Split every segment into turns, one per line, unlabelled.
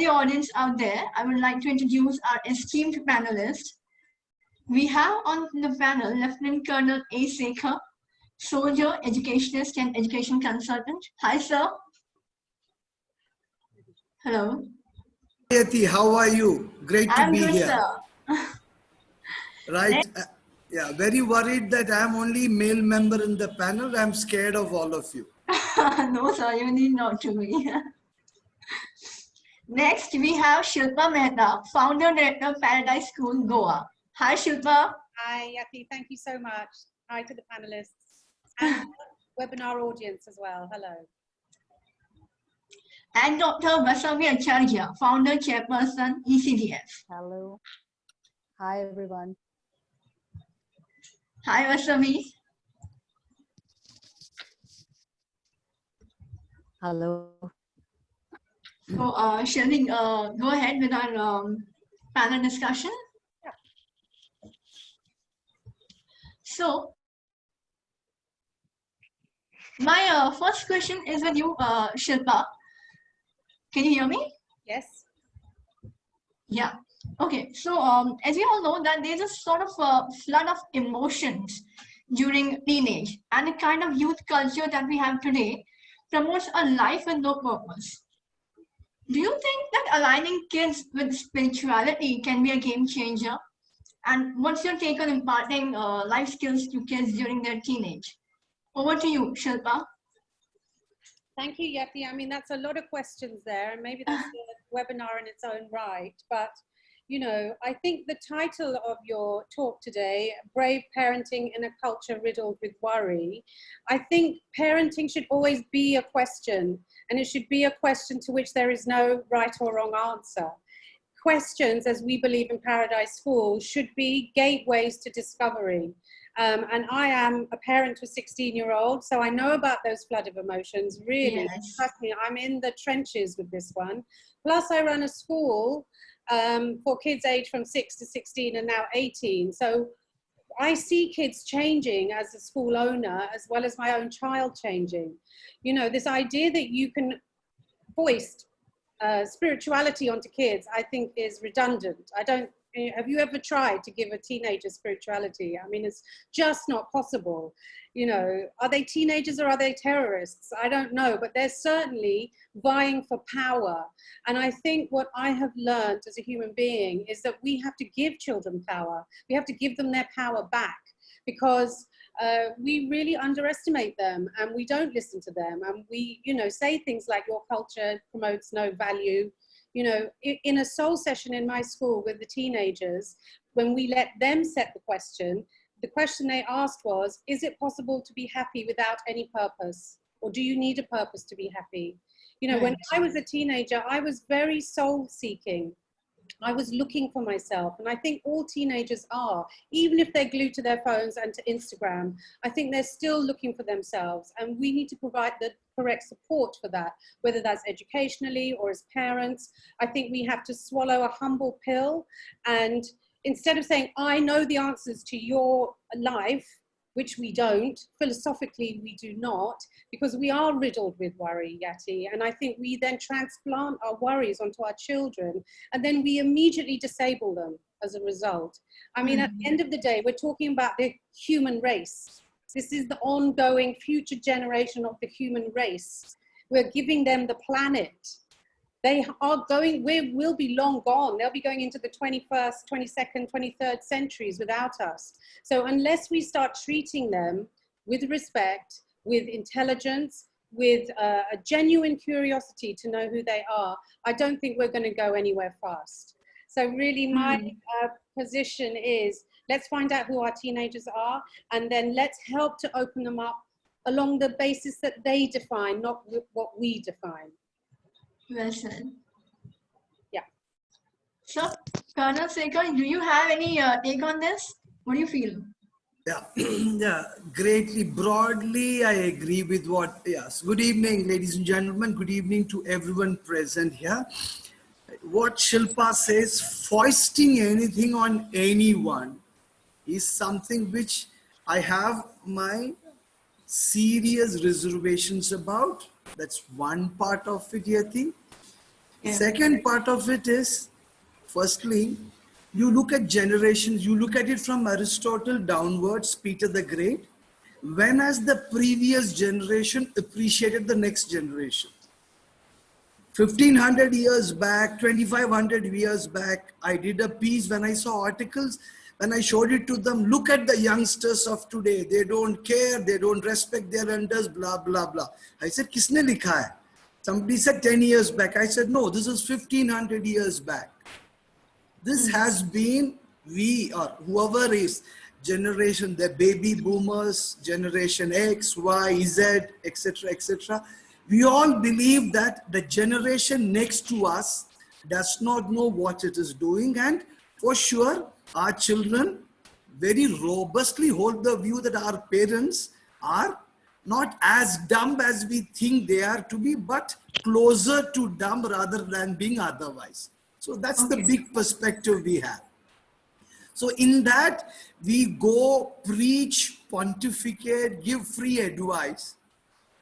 the audience out there, I would like to introduce our esteemed panelists. We have on the panel Lieutenant Colonel A. Sekhar, soldier, educationist, and education consultant. Hi, sir. Hello.
Yati, how are you? Great to
I'm
be
good,
here.
sir.
Right? Yeah, very worried that I'm only male member in the panel. I'm scared of all of you.
No, sir, you need not to be. Next, we have Shilpa Mehta, founder director Paradise School, Goa. Hi, Shilpa.
Hi, Yati. Thank you so much. Hi to the panelists and webinar audience as well. Hello.
And Dr. Vasavi Acharya, founder chairperson, ECDF.
Hello. Hi, everyone.
Hi, Vasavi.
Hello.
So, shall we go ahead with our panel discussion?
Yeah.
So, my first question is with you, Shilpa. Can you hear me?
Yes.
Yeah. Okay. So, as we all know that there's a sort of flood of emotions during teenage, and the kind of youth culture that we have today promotes a life with no purpose. Do you think that aligning kids with spirituality can be a game changer? And what's your take on imparting life skills to kids during their teenage? Over to you, Shilpa.
Thank you, Yati. I mean, that's a lot of questions there, and maybe that's the webinar in its own right. But, you know, I think the title of your talk today, Brave Parenting in a Culture Riddled with Worry, I think parenting should always be a question, and it should be a question to which there is no right or wrong answer. Questions, as we believe in Paradise School, should be gateways to discovery. And I am a parent to a 16-year-old, so I know about those flood of emotions, really.
Yes.
Trust me, I'm in the trenches with this one. Plus, I run a school for kids aged from 6 to 16 and now 18. So I see kids changing as a school owner, as well as my own child changing. You know, this idea that you can voice spirituality onto kids, I think is redundant. Have you ever tried to give a teenager spirituality? I mean, it's just not possible. You know, are they teenagers or are they terrorists? I don't know, but they're certainly vying for power. And I think what I have learned as a human being is that we have to give children power. We have to give them their power back, because we really underestimate them and we don't listen to them. And we, you know, say things like your culture promotes no value. You know, in a soul session in my school with the teenagers, when we let them set the question they asked was, is it possible to be happy without any purpose? Or do you need a purpose to be happy? You know, when I was a teenager, I was very soul seeking. I was looking for myself, and I think all teenagers are, even if they're glued to their phones and to Instagram. I think they're still looking for themselves, and we need to provide the correct support for that, whether that's educationally or as parents. I think we have to swallow a humble pill, and instead of saying, I know the answers to your life, which we don't, philosophically we do not, because we are riddled with worry, Yati. And I think we then transplant our worries onto our children, and then we immediately disable them as a result. I mean, at the end of the day, we're talking about the human race. This is the ongoing future generation of the human race. We're giving them the planet. They are going, we will be long gone. They'll be going into the 21st, 22nd, 23rd centuries without us. So unless we start treating them with respect, with intelligence, with a genuine curiosity to know who they are, I don't think we're going to go anywhere fast. So really my position is, let's find out who our teenagers are, and then let's help to open them up along the basis that they define, not what we define.
Well said.
Yeah.
So, Colonel Sekhar, do you have any take on this? What do you feel?
Yeah, yeah, greatly. Broadly, I agree with what, yes. Good evening, ladies and gentlemen. Good evening to everyone present here. What Shilpa says, foisting anything on anyone is something which I have my serious reservations about. That's one part of it, Yati.
Yeah.
Second part of it is, firstly, you look at generations, you look at it from Aristotle downwards, Peter the Great, when has the previous generation appreciated the next generation? 1500 years back, 2500 years back, I did a piece when I saw articles, when I showed it to them, look at the youngsters of today. They don't care, they don't respect their elders, blah, blah, blah. I said, Kisne likha hai? Somebody said 10 years back. I said, no, this is 1500 years back. This has been, we or whoever is generation, the baby boomers, generation X, Y, Z, etc., etc. We all believe that the generation next to us does not know what it is doing, and for sure, our children very robustly hold the view that our parents are not as dumb as we think they are to be, but closer to dumb rather than being otherwise. So that's the big perspective we have. So in that, we go preach, pontificate, give free advice,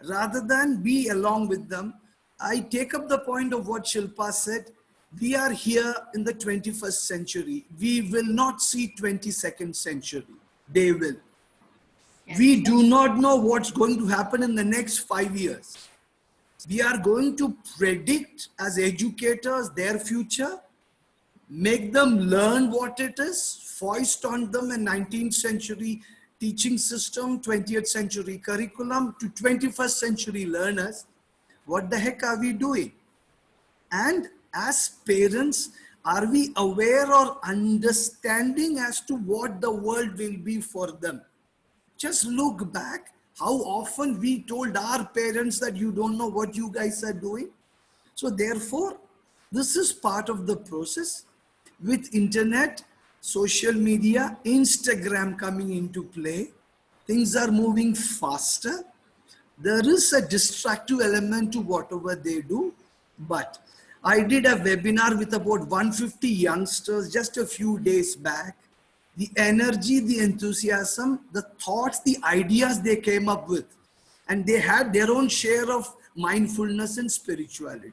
rather than be along with them. I take up the point of what Shilpa said. We are here in the 21st century. We will not see 22nd century. They will. We do not know what's going to happen in the next 5 years. We are going to predict as educators their future, make them learn what it is, foist on them a 19th century teaching system, 20th century curriculum to 21st century learners. What the heck are we doing? And as parents, are we aware or understanding as to what the world will be for them? Just look back, how often we told our parents that you don't know what you guys are doing. So therefore, this is part of the process. With internet, social media, Instagram coming into play, things are moving faster. There is a distractive element to whatever they do, but I did a webinar with about 150 youngsters just a few days back. The energy, the enthusiasm, the thoughts, the ideas they came up with, and they had their own share of mindfulness and spirituality.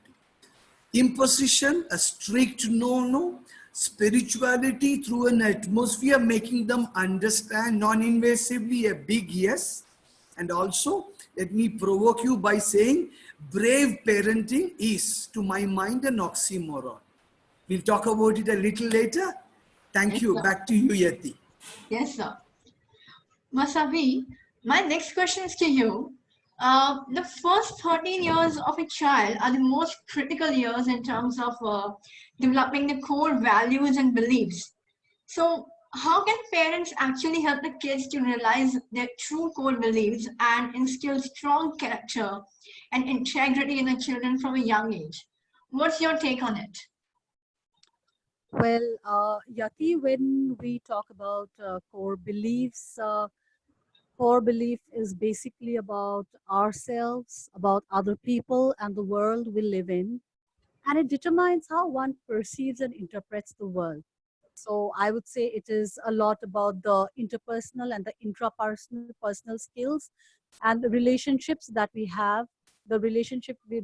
Imposition, a strict no, spirituality through an atmosphere making them understand non-invasively a big yes. And also, let me provoke you by saying, brave parenting is, to my mind, an oxymoron. We'll talk about it a little later. Thank you. Back to you, Yati.
Yes, sir. Masavi, my next question is to you. The first 13 years of a child are the most critical years in terms of developing the core values and beliefs. So, how can parents actually help the kids to realize their true core beliefs and instill strong character and integrity in the children from a young age? What's your take on it?
Well, Yati, when we talk about core beliefs, core belief is basically about ourselves, about other people, and the world we live in. And it determines how one perceives and interprets the world. So I would say it is a lot about the interpersonal and the intrapersonal personal skills and the relationships that we have, the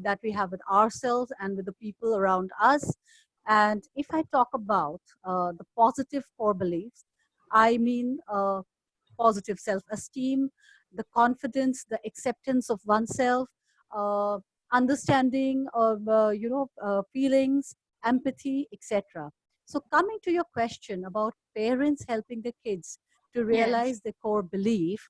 that we have with ourselves and with the people around us. And if I talk about the positive core beliefs, I mean positive self-esteem, the confidence, the acceptance of oneself, uh, understanding of feelings, empathy, etc. So coming to your question about parents helping the kids to realize their core belief,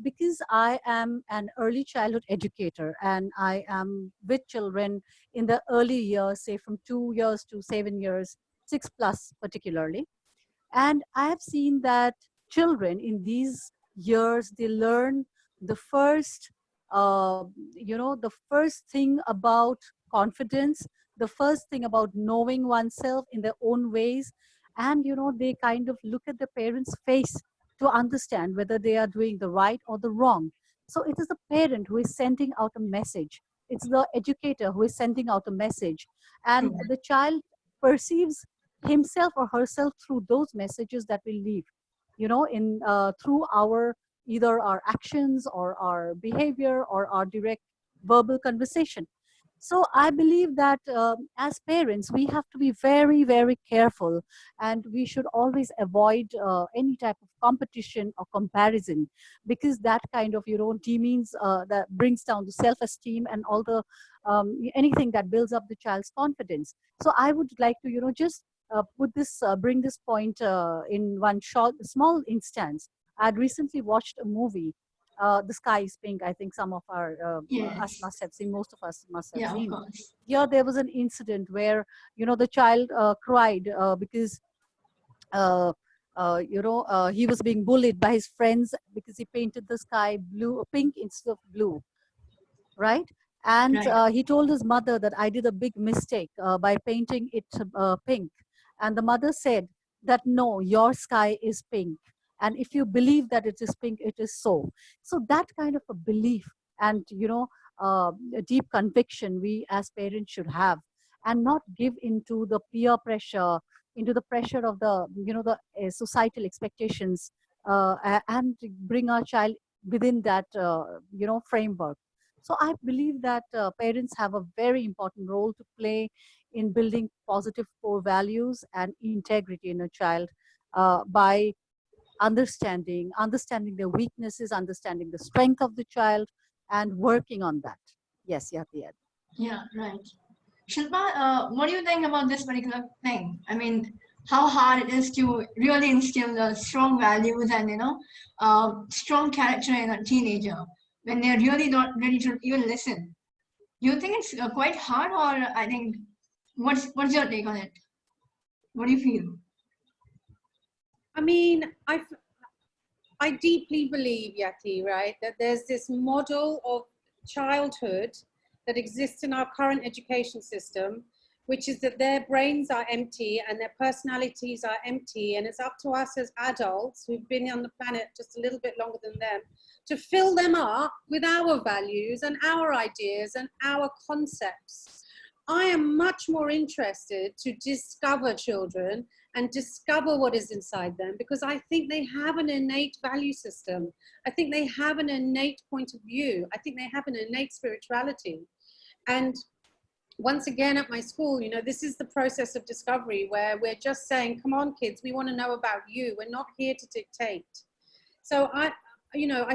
because I am an early childhood educator and I am with children in the early years, say from 2 years to 7 years, 6+ particularly. And I have seen that children in these years, they learn the first, the first thing about confidence, the first thing about knowing oneself in their own ways. And, they kind of look at the parents' face to understand whether they are doing the right or the wrong. So it is the parent who is sending out a message. It's the educator who is sending out a message. And the child perceives himself or herself through those messages that we leave, in through our either our actions or our behavior or our direct verbal conversation. So I believe that as parents, we have to be very, very careful, and we should always avoid any type of competition or comparison, because that kind of, demeans, that brings down the self-esteem and all the anything that builds up the child's confidence. So I would like to, just bring this point in one short, small instance. I'd recently watched a movie, The Sky is Pink. I think some of us
Yes.
must have seen, most of us must have
Yeah, of
seen.
course.
Here, there was an incident where, the child cried because, he was being bullied by his friends because he painted the sky pink instead of blue, right? And
Right.
he told his mother that I did a big mistake by painting it pink. And the mother said that no, your sky is pink. And if you believe that it is pink, it is so. So that kind of a belief and, a deep conviction we as parents should have, and not give into the peer pressure, into the pressure of the, the societal expectations, and bring our child within that, framework. So I believe that parents have a very important role to play in building positive core values and integrity in a child, by understanding their weaknesses, understanding the strength of the child, and working on that. Yes, Yatiyat.
Yeah, right. Shilpa, what do you think about this particular thing? I mean, how hard it is to really instill the strong values and strong character in a teenager when they're really not ready to even listen. Do you think it's quite hard, or I think what's your take on it? What do you feel?
I mean, I deeply believe, Yati, right, that there's this model of childhood that exists in our current education system, which is that their brains are empty and their personalities are empty. And it's up to us as adults who've been on the planet just a little bit longer than them to fill them up with our values and our ideas and our concepts. I am much more interested to discover children and discover what is inside them, because I think they have an innate value system. I think they have an innate point of view. I think they have an innate spirituality. And once again, at my school, this is the process of discovery where we're just saying, come on, kids, we want to know about you. We're not here to dictate. So I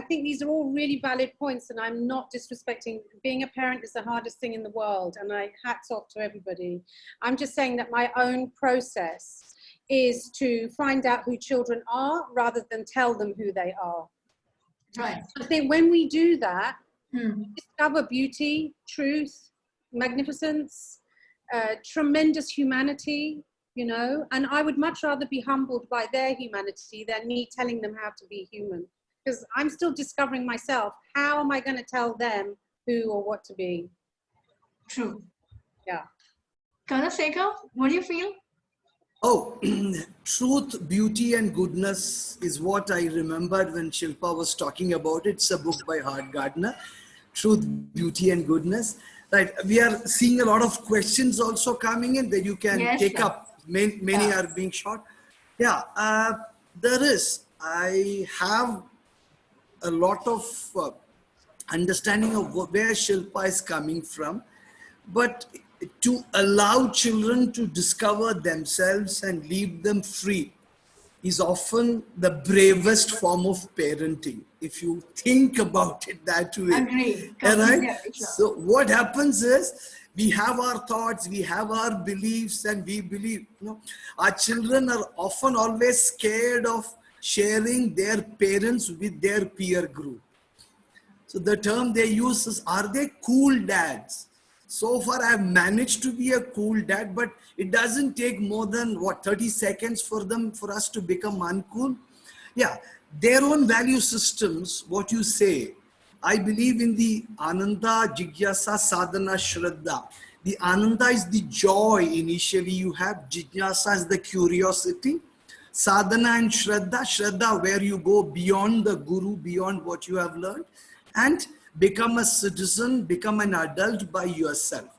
think these are all really valid points, and I'm not disrespecting. Being a parent is the hardest thing in the world, and hats off to everybody. I'm just saying that my own process is to find out who children are rather than tell them who they are.
Right.
I think when we do that, discover beauty, truth, magnificence, tremendous humanity, and I would much rather be humbled by their humanity than me telling them how to be human, because I'm still discovering myself. How am I going to tell them who or what to be?
True.
Yeah.
Kanaseka, what do you feel?
Oh, truth, beauty, and goodness is what I remembered when Shilpa was talking about it. It's a book by Hart Gardner, Truth, Beauty, and Goodness. Right, we are seeing a lot of questions also coming in that you can take
sir.
up. Many are being shot. Yeah, there is. I have a lot of understanding of where Shilpa is coming from, but to allow children to discover themselves and leave them free is often the bravest form of parenting, if you think about it that way.
Agree.
All right?
Completely agree, sir.
So what happens is we have our thoughts, we have our beliefs, and we believe, our children are often always scared of sharing their parents with their peer group. So the term they use is, are they cool dads? So far I've managed to be a cool dad, but it doesn't take more than 30 seconds for us to become uncool. Yeah, their own value systems, what you say. I believe in the Ananda, Jigyasa, Sadhana, Shraddha. The Ananda is the joy initially you have. Jigyasa is the curiosity. Sadhana and Shraddha where you go beyond the guru, beyond what you have learned, and become a citizen, become an adult by yourself.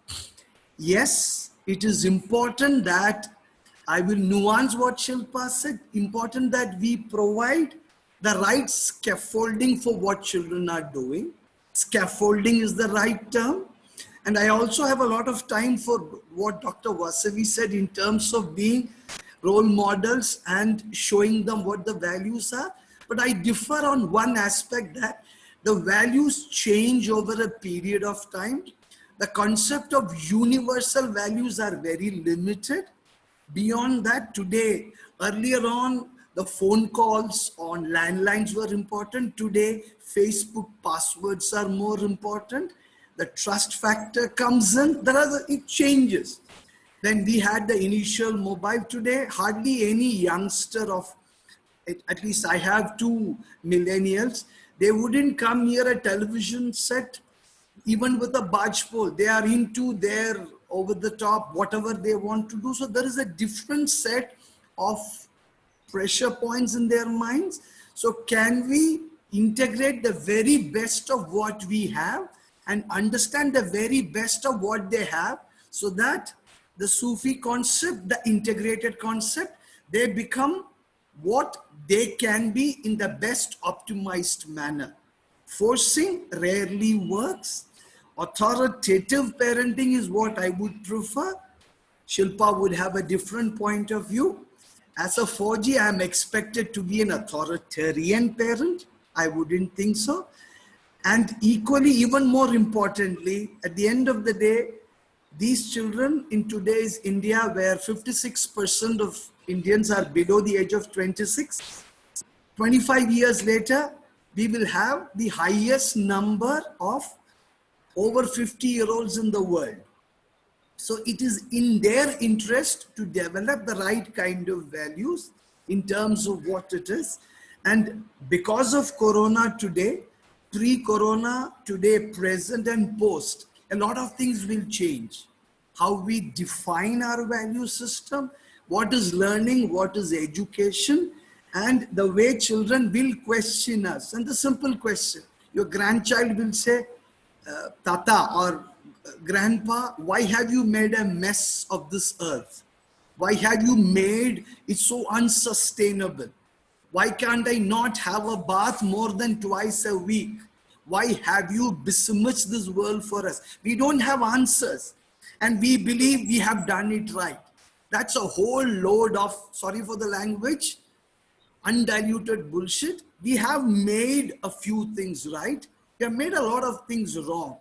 Yes, it is important that, I will nuance what Shilpa said, important that we provide the right scaffolding for what children are doing. Scaffolding is the right term. And I also have a lot of time for what Dr. Vasavi said in terms of being role models and showing them what the values are. But I differ on one aspect, that the values change over a period of time. The concept of universal values are very limited. Beyond that, today, earlier on, the phone calls on landlines were important. Today, Facebook passwords are more important. The trust factor comes in. It changes. Then we had the initial mobile. Today, hardly any youngster of, at least I have two millennials, they wouldn't come near a television set even with a barge pole. They are into their over the top, whatever they want to do. So there is a different set of pressure points in their minds. So can we integrate the very best of what we have and understand the very best of what they have, so that the Sufi concept, the integrated concept, they become what they can be in the best optimized manner. Forcing rarely works. Authoritative parenting is what I would prefer. Shilpa would have a different point of view. As a 4G, I am expected to be an authoritarian parent. I wouldn't think so. And equally, even more importantly, at the end of the day, these children in today's India, where 56% of Indians are below the age of 26, 25 years later, we will have the highest number of over 50-year-olds in the world. So it is in their interest to develop the right kind of values in terms of what it is. And because of Corona today, pre-Corona, today, present and post, a lot of things will change. How we define our value system, what is learning, what is education, and the way children will question us. And the simple question, your grandchild will say, Tata or Grandpa, why have you made a mess of this earth? Why have you made it so unsustainable? Why can't I not have a bath more than twice a week? Why have you besmirched this world for us? We don't have answers, and we believe we have done it right. That's a whole load of, sorry for the language, undiluted bullshit. We have made a few things right. We have made a lot of things wrong.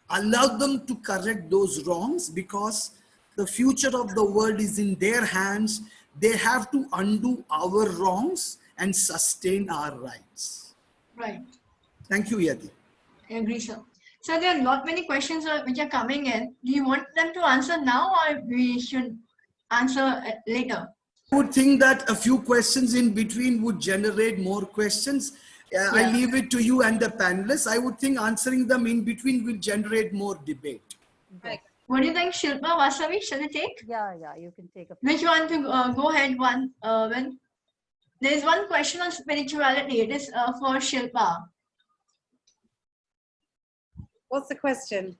Allow them to correct those wrongs, because the future of the world is in their hands. They have to undo our wrongs and sustain our rights.
Right.
Thank you, Yati.
I agree, sir. So there are not many questions which are coming in. Do you want them to answer now, or we should answer later?
I would think that a few questions in between would generate more questions. I leave it to you and the panelists. I would think answering them in between will generate more debate.
What do you think, Shilpa, Vasavi? Shall we take?
Yeah, you can take a.
Which one to go ahead? When there is one question on spirituality. It is for Shilpa.
What's the question?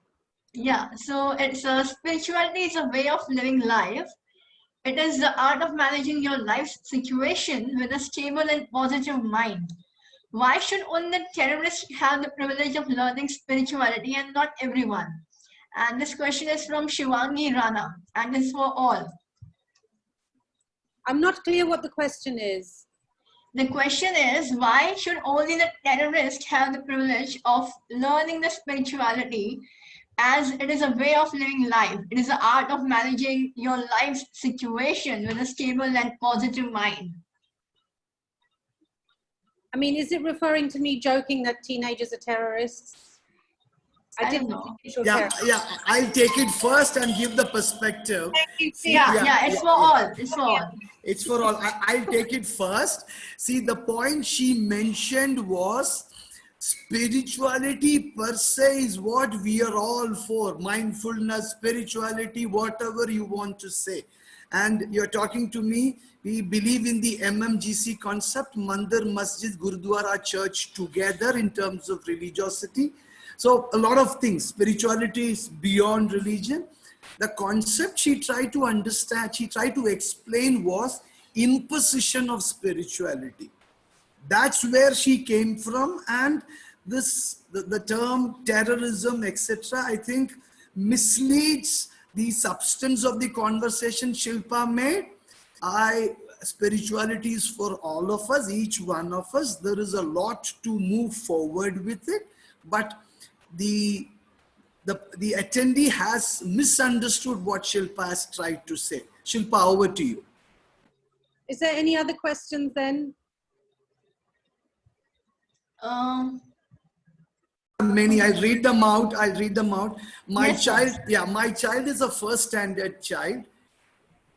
Yeah, so it's spirituality is a way of living life. It is the art of managing your life's situation with a stable and positive mind. Why should only terrorists have the privilege of learning spirituality and not everyone? And this question is from Shivangi Rana, and it's for all.
I'm not clear what the question is.
The question is, why should only the terrorists have the privilege of learning the spirituality, as it is a way of living life? It is the art of managing your life's situation with a stable and positive mind.
I mean, is it referring to me joking that teenagers are terrorists?
I don't know.
Yeah, I'll take it first and give the perspective.
It's for all. It's for all.
It's for all. I'll take it first. See, the point she mentioned was spirituality per se is what we are all for. Mindfulness, spirituality, whatever you want to say. And you're talking to me, we believe in the MMGC concept, Mandir, Masjid, Gurudwara, Church together in terms of religiosity. So a lot of things, spirituality is beyond religion. The concept she tried to understand, she tried to explain was imposition of spirituality. That's where she came from. And this, the term terrorism, etc., I think misleads the substance of the conversation Shilpa made. Spirituality is for all of us, each one of us. There is a lot to move forward with it, but the the attendee has misunderstood what Shilpa has tried to say. Shilpa, over to you.
Is there any other questions then?
Many. I'll read them out. My
Yes,
child,
yes.
my child is a first standard child.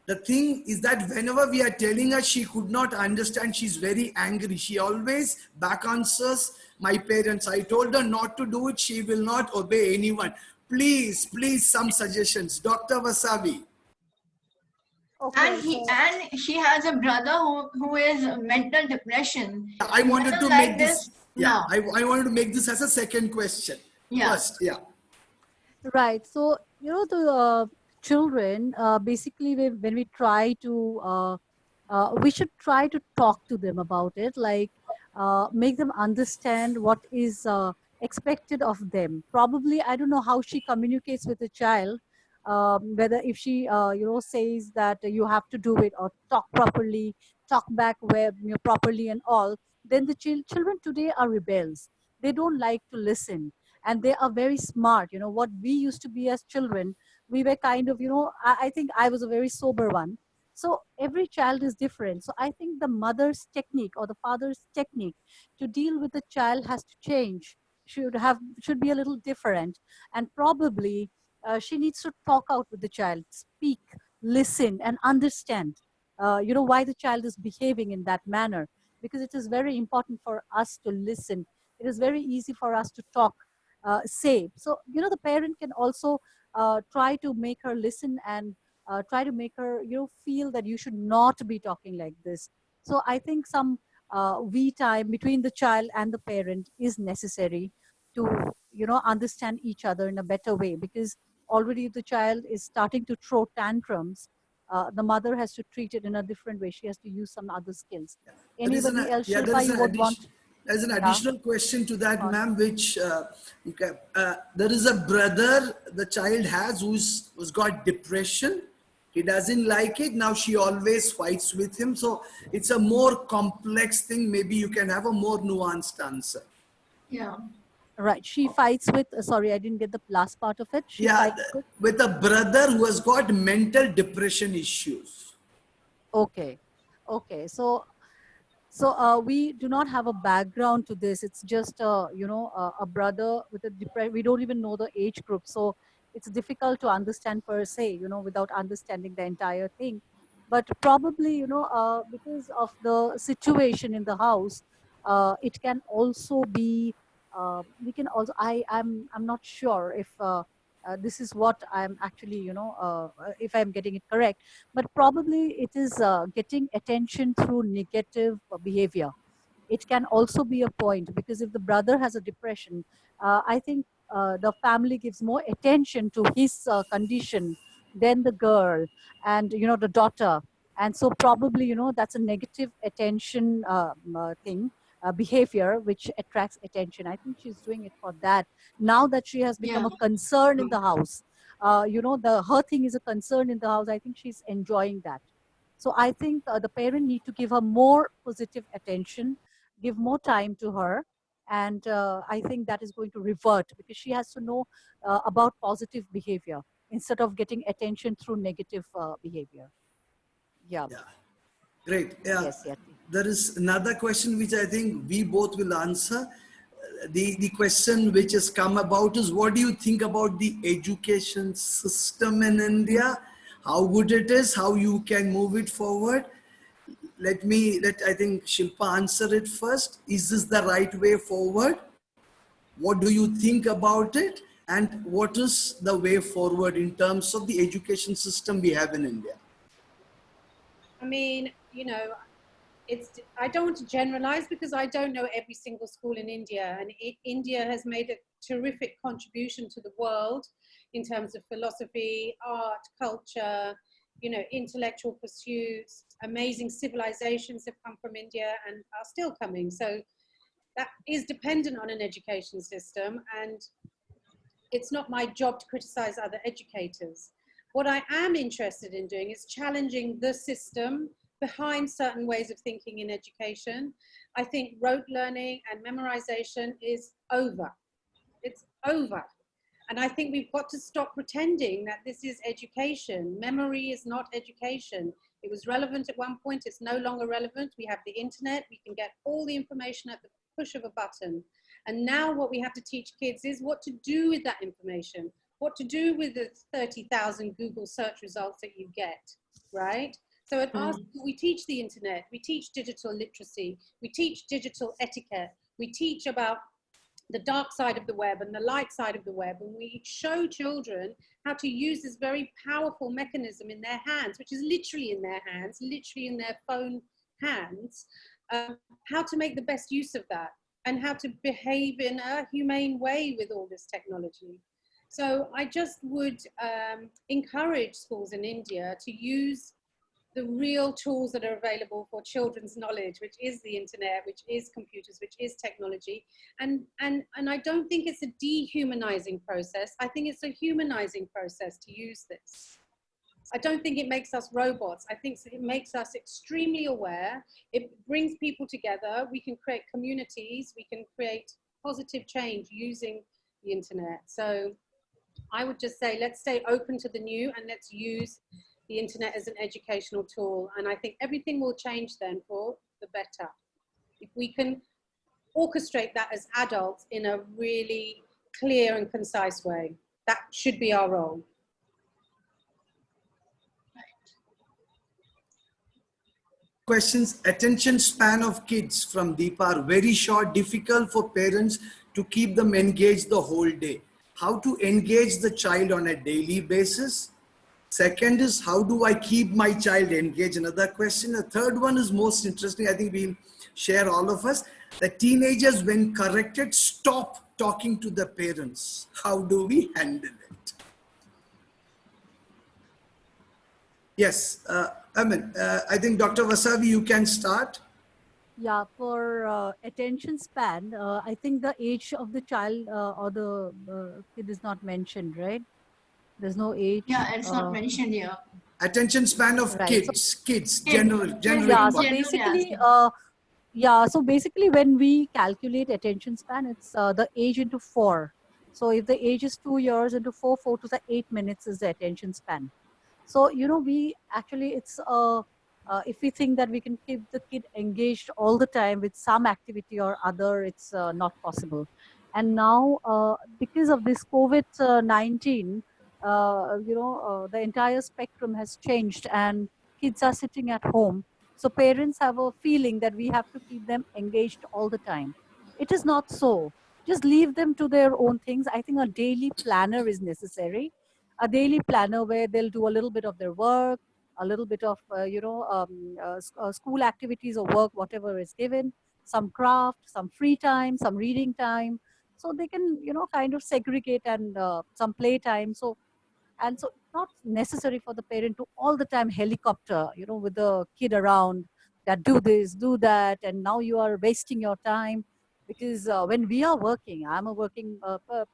The thing is that whenever we are telling her, she could not understand. She's very angry. She always back answers my parents. I told her not to do it. She will not obey anyone. Please, please, some suggestions. Dr. Wasabi.
Okay,
And she has a brother who is mental depression.
I
He
wanted
doesn't
to
like
make
this.
this, yeah,
No.
I wanted to make this as a second question.
Yeah.
First, yeah.
right. So, the children, basically, when we try to, we should try to talk to them about it, like make them understand what is expected of them. Probably, I don't know how she communicates with the child, whether if she, says that you have to do it or talk properly, talk back where properly and all, then the children today are rebels. They don't like to listen, and they are very smart. What we used to be as children, we were kind of, I think I was a very sober one. So every child is different. So I think the mother's technique or the father's technique to deal with the child has to change, should be a little different. And probably she needs to talk out with the child, speak, listen, and understand why the child is behaving in that manner, because it is very important for us to listen. It is very easy for us to talk, say. So, the parent can also try to make her listen, and try to make her, feel that you should not be talking like this. So I think some we time between the child and the parent is necessary to, understand each other in a better way, because already the child is starting to throw tantrums. The mother has to treat it in a different way. She has to use some other skills. Anybody else,
There
Shilpa,
is
you
an
would want?
addition. There's an
Yeah.
additional question to that,
On.
ma'am, which there is a brother the child has who's got depression. He doesn't like it. Now she always fights with him. So it's a more complex thing. Maybe you can have a more nuanced answer.
Yeah.
Right. She fights with, sorry, I didn't get the last part of it. She
Yeah,
fights with,
with a brother who has got mental depression issues.
okay. Okay. So we do not have a background to this. It's just, a brother with a depression. We don't even know the age group. So it's difficult to understand per se, without understanding the entire thing. But probably, because of the situation in the house, it can also be, we can also, I'm not sure if this is what I'm actually, if I'm getting it correct, but probably it is getting attention through negative behavior. It can also be a point, because if the brother has a depression, I think the family gives more attention to his condition than the girl and, the daughter. And so probably, that's a negative attention thing, behavior, which attracts attention. I think she's doing it for that. Now that she has become
Yeah.
a concern in the house, her thing is a concern in the house. I think she's enjoying that. So I think the parent need to give her more positive attention, give more time to her, and I think that is going to revert, because she has to know about positive behavior instead of getting attention through negative behavior. Yeah.
Yeah. Great. Yeah.
Yes, Yati.
There is another question which I think we both will answer. The question which has come about is, what do you think about the education system in India? How good it is, how you can move it forward? Let I think Shilpa answer it first. Is this the right way forward? What do you think about it? And what is the way forward in terms of the education system we have in India?
I mean, I don't want to generalize because I don't know every single school in India, and India has made a terrific contribution to the world in terms of philosophy, art, culture, intellectual pursuits. Amazing civilizations have come from India and are still coming. So that is dependent on an education system, and it's not my job to criticize other educators. What I am interested in doing is challenging the system behind certain ways of thinking in education. I think rote learning and memorization is over. It's over. And I think we've got to stop pretending that this is education. Memory is not education. It was relevant at one point, it's no longer relevant. We have the internet, we can get all the information at the push of a button. And now what we have to teach kids is what to do with that information, what to do with the 30,000 Google search results that you get, right? So at our school, we teach the internet, we teach digital literacy, we teach digital etiquette, we teach about the dark side of the web and the light side of the web, and we show children how to use this very powerful mechanism in their hands, which is literally in their hands, literally in their phone hands, how to make the best use of that and how to behave in a humane way with all this technology. So I just would encourage schools in India to use the real tools that are available for children's knowledge, which is the internet, which is computers, which is technology. And I don't think it's a dehumanizing process. I think it's a humanizing process to use this. I don't think it makes us robots. I think it makes us extremely aware. It brings people together. We can create communities. We can create positive change using the internet. So I would just say, let's stay open to the new and let's use the internet as an educational tool. And I think everything will change then for the better. If we can orchestrate that as adults in a really clear and concise way, that should be our role.
Questions. Attention span of kids from Deepa are very short, difficult for parents to keep them engaged the whole day. How to engage the child on a daily basis? Second is, how do I keep my child engaged? Another question. The third one is most interesting. I think we'll share all of us. The teenagers, when corrected, stop talking to the parents. How do we handle it? Yes, I think Dr. Vasavi, you can start.
Yeah, for attention span, I think the age of the child or the kid is not mentioned, right? There's no age.
Yeah, it's not mentioned here.
Attention span of
Right.
kids,
Kid.
general.
Yeah, so
Generally,
basically,
yeah.
so basically when we calculate attention span, it's the age into 4. So if the age is 2 years into 4 to the 8 minutes is the attention span. So, you know, we actually, it's, if we think that we can keep the kid engaged all the time with some activity or other, it's not possible. And now, because of this COVID-19, the entire spectrum has changed and kids are sitting at home. So parents have a feeling that we have to keep them engaged all the time. It is not so. Just leave them to their own things. I think a daily planner is necessary. A daily planner where they'll do a little bit of their work, a little bit of, school activities or work, whatever is given, some craft, some free time, some reading time. So they can, kind of segregate and some play time. So it's not necessary for the parent to all the time helicopter, with the kid around, that do this, do that, and now you are wasting your time. Because when we are working, I'm a working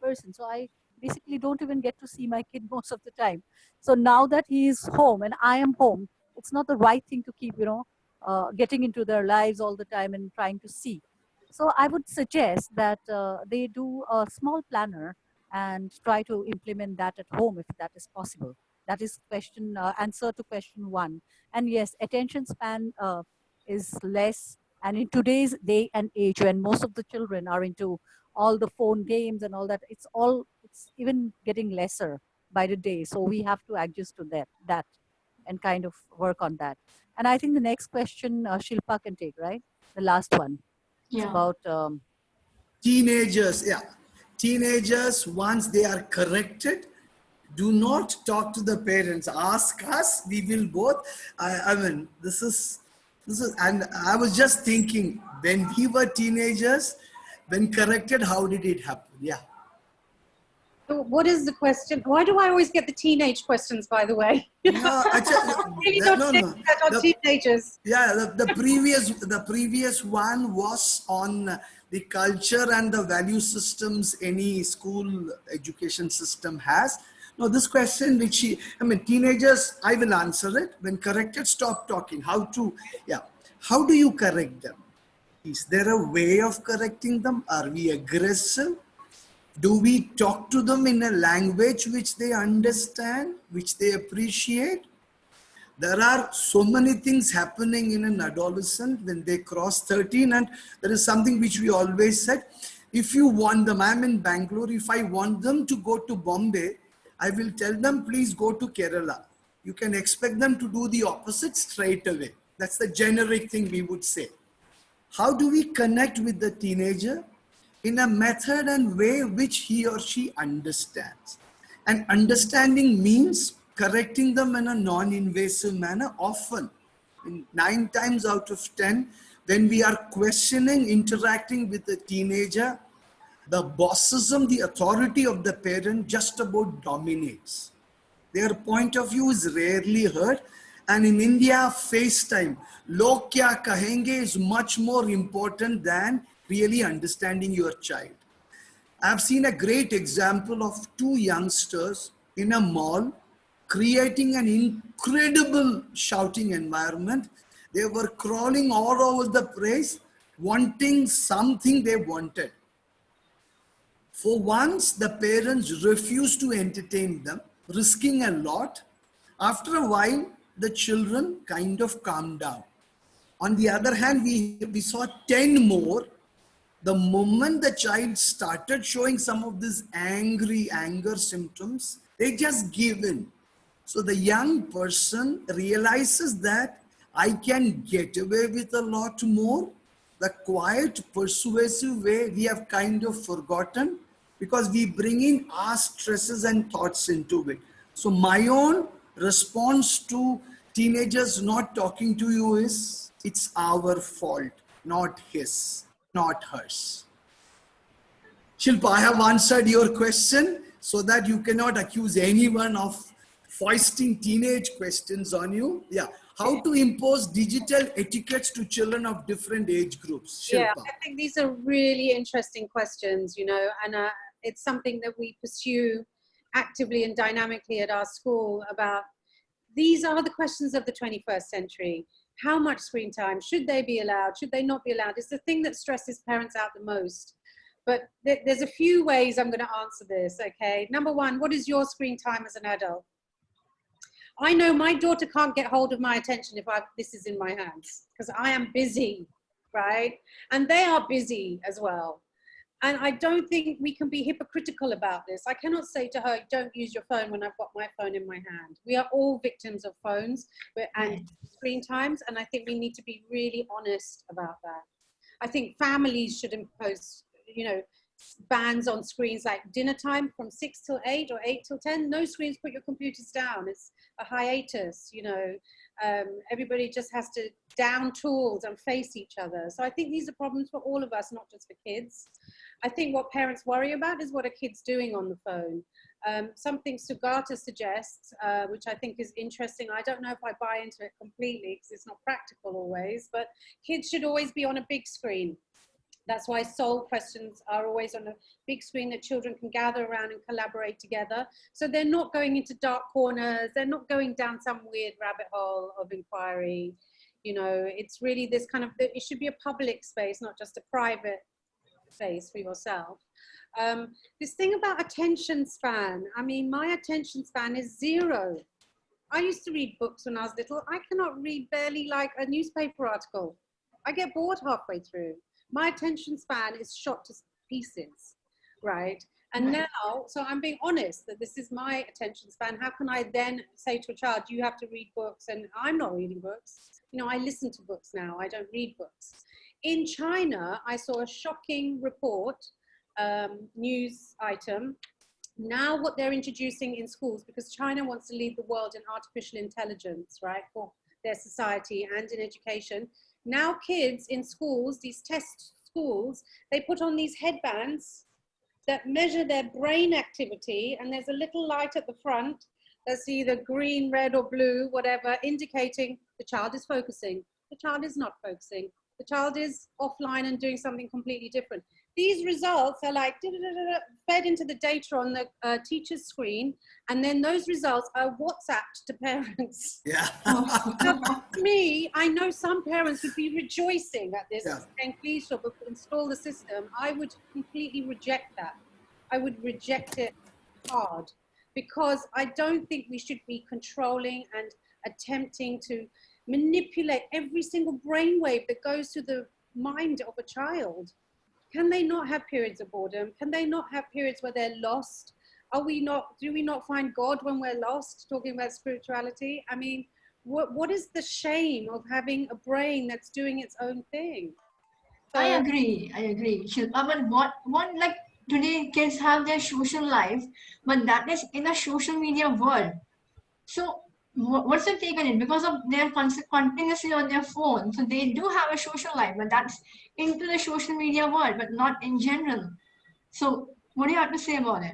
person, so I basically don't even get to see my kid most of the time. So now that he is home and I am home, it's not the right thing to keep, getting into their lives all the time and trying to see. So I would suggest that they do a small planner and try to implement that at home if that is possible. That is answer to question 1. And yes, attention span is less. And in today's day and age, when most of the children are into all the phone games and all that, it's even getting lesser by the day. So we have to adjust to that and kind of work on that. And I think the next question Shilpa can take, right? The last one. It's about
teenagers. Yeah, teenagers, once they are corrected, do not talk to the parents. Ask us, we will both. I mean, this is, and I was just thinking, when we were teenagers, when corrected, how did it happen? Yeah.
What is the question? Why do I always get the teenage questions, by the way?
No,
Really not on teenagers.
Yeah, the previous one was on the culture and the value systems any school education system has. Now this question, teenagers, I will answer it. When corrected, stop talking. How do you correct them? Is there a way of correcting them? Are we aggressive? Do we talk to them in a language which they understand, which they appreciate? There are so many things happening in an adolescent when they cross 13, and there is something which we always said. If you want them, I'm in Bangalore, if I want them to go to Bombay, I will tell them, please go to Kerala. You can expect them to do the opposite straight away. That's the generic thing we would say. How do we connect with the teenager? In a method and way which he or she understands. And understanding means correcting them in a non-invasive manner. Often, 9 times out of 10, when we are questioning, interacting with the teenager, the bossism, the authority of the parent just about dominates. Their point of view is rarely heard. And in India, FaceTime, log kya kahenge is much more important than really understanding your child. I've seen a great example of 2 youngsters in a mall creating an incredible shouting environment. They were crawling all over the place, wanting something they wanted. For once, the parents refused to entertain them, risking a lot. After a while, the children kind of calmed down. On the other hand, we saw 10 more. The moment the child started showing some of these anger symptoms, they just give in. So the young person realizes that I can get away with a lot more. The quiet, persuasive way we have kind of forgotten because we bring in our stresses and thoughts into it. So my own response to teenagers not talking to you is, it's our fault, not his, not hers. Shilpa, I have answered your question so that you cannot accuse anyone of foisting teenage questions on you. Yeah. How to impose digital etiquettes to children of different age groups? Shilpa.
Yeah, I think these are really interesting questions, you know, and it's something that we pursue actively and dynamically at our school about. These are the questions of the 21st century. How much screen time? Should they be allowed? Should they not be allowed? It's the thing that stresses parents out the most. But there's a few ways I'm going to answer this, okay? Number one, what is your screen time as an adult? I know my daughter can't get hold of my attention if this is in my hands, because I am busy, right? And they are busy as well. And I don't think we can be hypocritical about this. I cannot say to her, don't use your phone when I've got my phone in my hand. We are all victims of phones and screen times. And I think we need to be really honest about that. I think families should impose, you know, bans on screens like dinner time from 6 till 8 or 8 till 10. No screens, put your computers down. It's a hiatus, you know. Everybody just has to down tools and face each other. So I think these are problems for all of us, not just for kids. I think what parents worry about is what are kids doing on the phone. Something Sugata suggests, which I think is interesting. I don't know if I buy into it completely because it's not practical always, but kids should always be on a big screen. That's why Soul questions are always on a big screen that children can gather around and collaborate together. So they're not going into dark corners. They're not going down some weird rabbit hole of inquiry. You know, it's really this kind of, it should be a public space, not just a private space for yourself. This thing about attention span, I mean, my attention span is 0. I used to read books when I was little. I cannot read barely like a newspaper article. I get bored halfway through. My attention span is shot to pieces, right? And now, so I'm being honest that this is my attention span. How can I then say to a child, you have to read books, and I'm not reading books. You know, I listen to books now, I don't read books. In China, I saw a shocking report, news item. Now what they're introducing in schools, because China wants to lead the world in artificial intelligence, right, for their society and in education. Now kids in schools, these test schools, they put on these headbands that measure their brain activity, and there's a little light at the front that's either green, red, or blue, whatever, indicating the child is focusing. The child is not focusing. The child is offline and doing something completely different. These results are like fed into the data on the teacher's screen, and then those results are WhatsApped to parents.
Yeah.
Now, for me, I know some parents would be rejoicing at this,
Yeah.
saying, please shall install the system. I would completely reject that. I would reject it hard, because I don't think we should be controlling and attempting to manipulate every single brainwave that goes to the mind of a child. Can they not have periods of boredom? Can they not have periods where they're lost? Do we not find God when we're lost? Talking about spirituality. I mean, what is the shame of having a brain that's doing its own thing?
I agree. Shilpa, but what like today kids have their social life, but that is in a social media world. So what's your take on it? Because of they're continuously on their phone, so they do have a social life, but that's into the social media world, but not in general. So what do you have to say about it?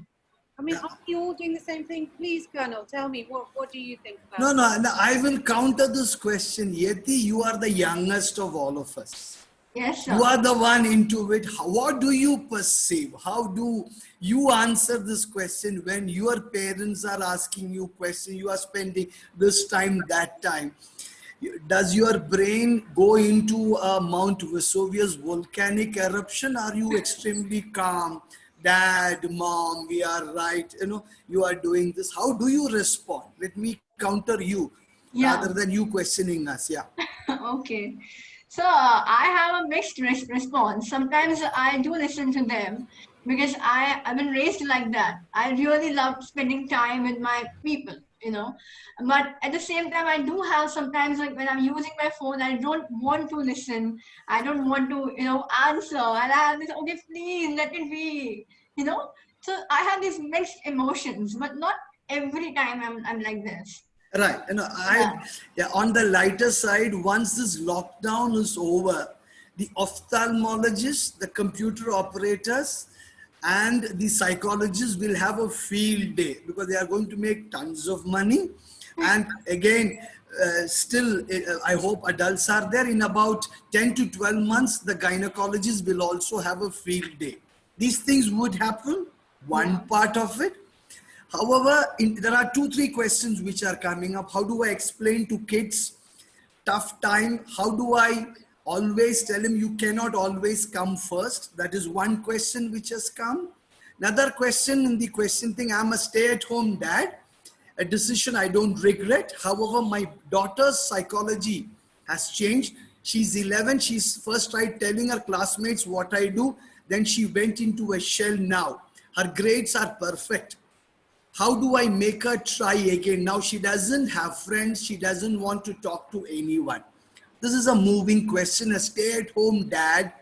I mean, are you all doing the same thing? Please, Colonel, tell me, what do you think about
No, I will counter this question. Yeti, you are the youngest of all of us.
Yes, sir.
You are the one into it. What do you perceive? How do you answer this question when your parents are asking you questions? You are spending this time, that time. Does your brain go into Mount Vesuvius volcanic eruption? Are you extremely calm? Dad, mom, we are right. You are doing this. How do you respond? Let me counter you rather than you questioning us. Yeah.
Okay. So I have a mixed response. Sometimes I do listen to them because I've been raised like that. I really love spending time with my people. But at the same time, I do have sometimes like when I'm using my phone, I don't want to listen. I don't want to answer. And I have this, okay, please let it be. So I have these mixed emotions, but not every time I'm like this.
Right. On the lighter side, once this lockdown is over, the ophthalmologists, the computer operators, and the psychologists will have a field day because they are going to make tons of money. And again, I hope adults are there. In about 10 to 12 months, the gynecologists will also have a field day. These things would happen, one part of it. However, there are 2-3 questions which are coming up. How do I explain to kids tough time? How do I always tell him you cannot always come first? That is one question which has come. Another question in the question thing, I'm a stay-at-home dad, a decision I don't regret. However, my daughter's psychology has changed. She's 11. She's first tried telling her classmates what I do. Then she went into a shell now. Her grades are perfect. How do I make her try again? Now she doesn't have friends. She doesn't want to talk to anyone. This is a moving question. A stay-at-home dad.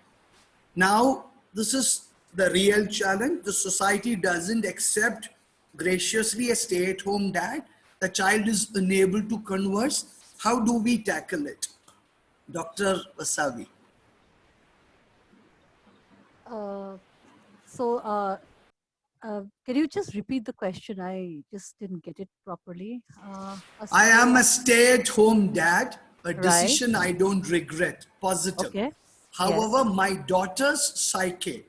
Now, this is the real challenge. The society doesn't accept graciously a stay-at-home dad. The child is unable to converse. How do we tackle it? Dr. Vasavi.
Can you just repeat the question? I just didn't get it properly.
I am a stay-at-home dad, a
Right.
decision I don't regret, positive.
Okay.
However, my daughter's psyche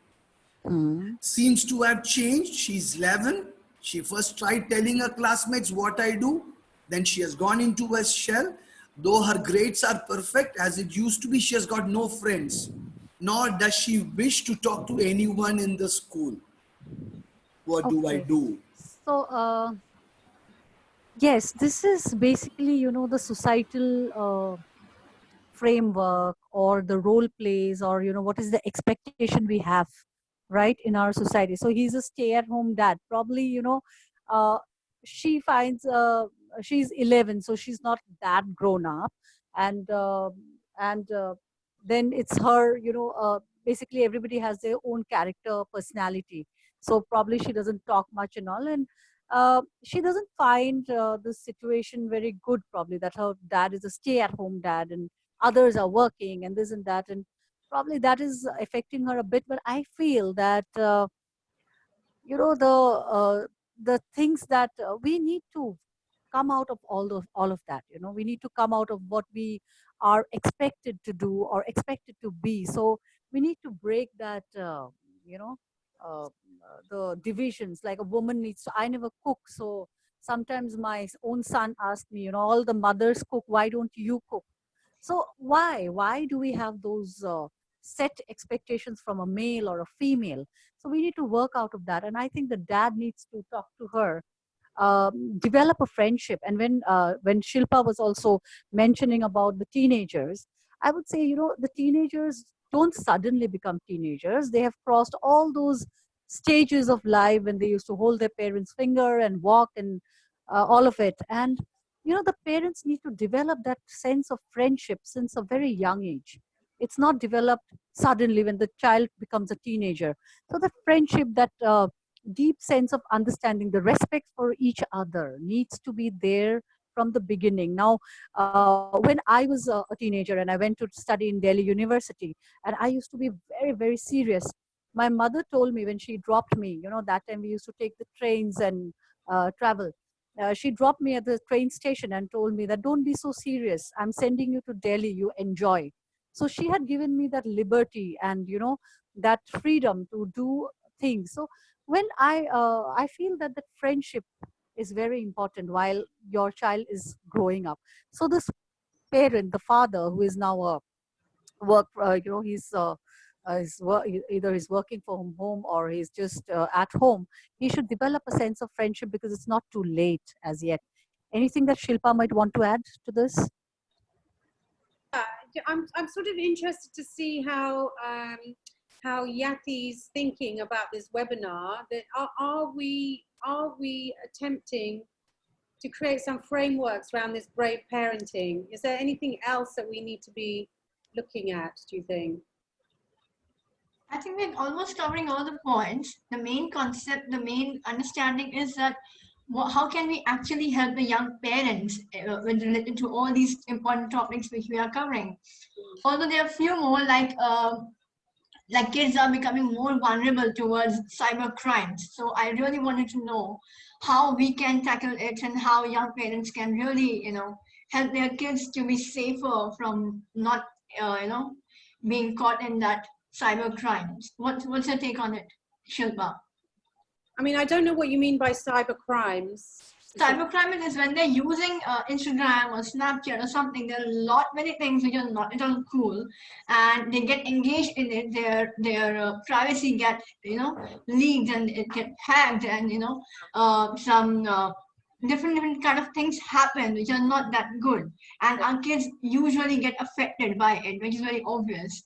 seems to have changed. She's 11. She first tried telling her classmates what I do. Then she has gone into a shell. Though her grades are perfect, as it used to be, she has got no friends. Nor does she wish to talk to anyone in the school. What do I
Okay.
do?
So, yes, this is basically, the societal framework or the role plays, or, what is the expectation we have, right, in our society. So he's a stay-at-home dad. Probably, uh, she finds she's 11, so she's not that grown up, and then it's her. Basically, everybody has their own character, personality. So probably she doesn't talk much and all, and she doesn't find the situation very good. Probably that her dad is a stay-at-home dad, and others are working, and this and that, and probably that is affecting her a bit. But I feel that you know, the things that we need to come out of all of that. You know, we need to come out of what we are expected to do or expected to be. So we need to break that, you know, the divisions. Like a woman needs to, I never cook, so sometimes my own son asks me, you know, all the mothers cook, why don't you cook? So why do we have those set expectations from a male or a female? So we need to work out of that, and I think the dad needs to talk to her, develop a friendship. And when Shilpa was also mentioning about the teenagers, I would say, you know, the teenagers don't suddenly become teenagers. They have crossed all those stages of life when they used to hold their parents' finger and walk and all of it. And you know, the parents need to develop that sense of friendship since a very young age. It's not developed suddenly when the child becomes a teenager. So the friendship, that deep sense of understanding, the respect for each other needs to be there from the beginning. Now, when I was a teenager and I went to study in Delhi University, and I used to be very, very serious. My mother told me when she dropped me, you know, that time we used to take the trains and travel. She dropped me at the train station and told me that don't be so serious. I'm sending you to Delhi. You enjoy. So she had given me that liberty and, you know, that freedom to do things. So when I feel that that friendship is very important while your child is growing up. So this parent, the father who is now a work, you know, either he's working from home or he's just at home, he should develop a sense of friendship because it's not too late as yet. Anything that Shilpa might want to add to this?
I'm sort of interested to see how Yati's thinking about this webinar. That are we attempting to create some frameworks around this brave parenting? Is there anything else that we need to be looking at, do you think?
I think we're almost covering all the points. The main concept, the main understanding is that how can we actually help the young parents when related to all these important topics which we are covering. Although there are few more like kids are becoming more vulnerable towards cyber crimes. So I really wanted to know how we can tackle it and how young parents can really, help their kids to be safer from not, being caught in that cyber crimes. What's your take on it, Shilpa?
I mean, I don't know what you mean by cyber crimes.
Cybercrime is when they're using Instagram or Snapchat or something. There are many things which are not at all cool, and they get engaged in it. Their privacy get leaked and it get hacked, and some different kind of things happen which are not that good, and our kids usually get affected by it, which is very obvious.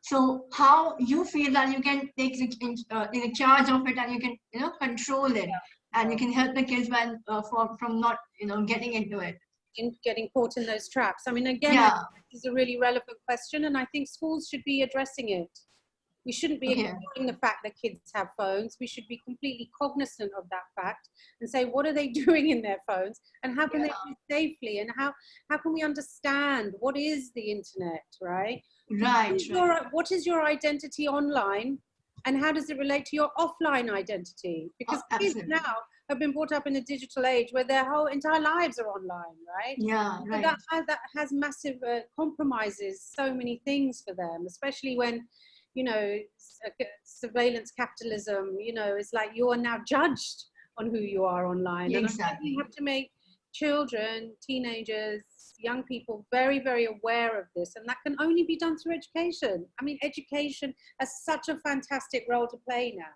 So how you feel that you can take in charge of it and you can control it, and you can help the kids when from not getting into it.
In getting caught in those traps. I mean, again,
Yeah.
this is a really relevant question, and I think schools should be addressing it. We shouldn't be ignoring the fact that kids have phones. We should be completely cognizant of that fact and say, what are they doing in their phones, and how can they do it safely, and how can we understand what is the internet, right?
Right.
What is your identity online, and how does it relate to your offline identity? Because kids now have been brought up in a digital age where their whole entire lives are online, right?
Yeah, right.
So that has massive compromises so many things for them, especially when, surveillance capitalism, it's like you are now judged on who you are online.
Exactly.
And I think we have to make children, teenagers, young people very, very aware of this, and that can only be done through education. I mean, education has such a fantastic role to play now.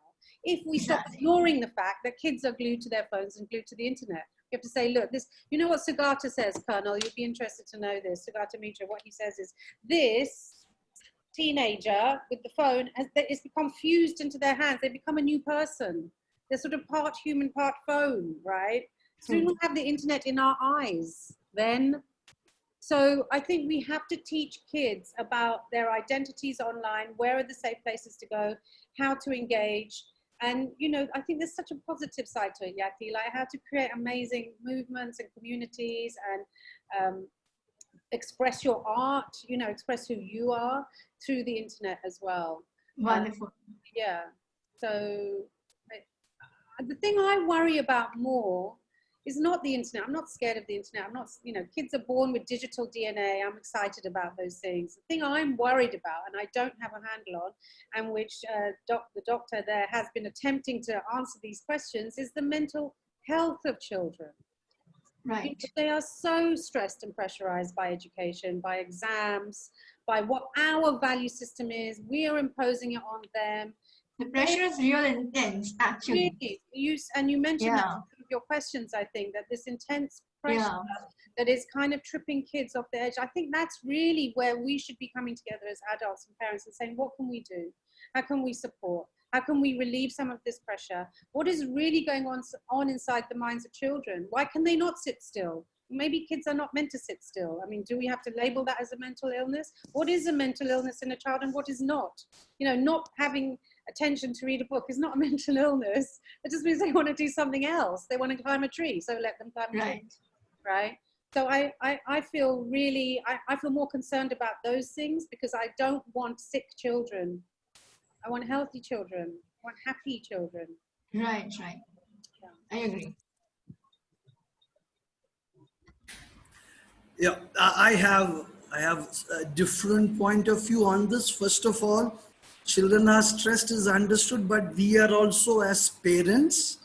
If we stop ignoring the fact that kids are glued to their phones and glued to the internet, we have to say, look, this, you know what Sugata says, Colonel, you'd be interested to know this, Sugata Mitra, what he says is, this teenager with the phone it's become fused into their hands. They become a new person. They're sort of part human, part phone, right? So we don't have the internet in our eyes then. So I think we have to teach kids about their identities online, where are the safe places to go, how to engage. And, I think there's such a positive side to it, Yati, like how to create amazing movements and communities and express your art, express who you are through the internet as well.
Wonderful.
Yeah. So the thing I worry about more is not the internet. I'm not scared of the internet. I'm not, kids are born with digital DNA. I'm excited about those things. The thing I'm worried about, and I don't have a handle on, and which the doctor there has been attempting to answer these questions, is the mental health of children.
Right.
They are so stressed and pressurized by education, by exams, by what our value system is. We are imposing it on them.
The pressure is real intense, actually.
Really, you mentioned that
Yeah.
in some of your questions, I think, that this intense pressure
Yeah.
that is kind of tripping kids off the edge. I think that's really where we should be coming together as adults and parents and saying, what can we do? How can we support? How can we relieve some of this pressure? What is really going on inside the minds of children? Why can they not sit still? Maybe kids are not meant to sit still. I mean, do we have to label that as a mental illness? What is a mental illness in a child and what is not? Not having attention to read a book is not a mental illness. It just means they want to do something else. They want to climb a tree, so let them climb a tree, right? So I feel really, I feel more concerned about those things because I don't want sick children. I want healthy children. I want happy children.
Right. I agree.
Yeah, I have a different point of view on this. First of all, children are stressed is understood, but we are also, as parents,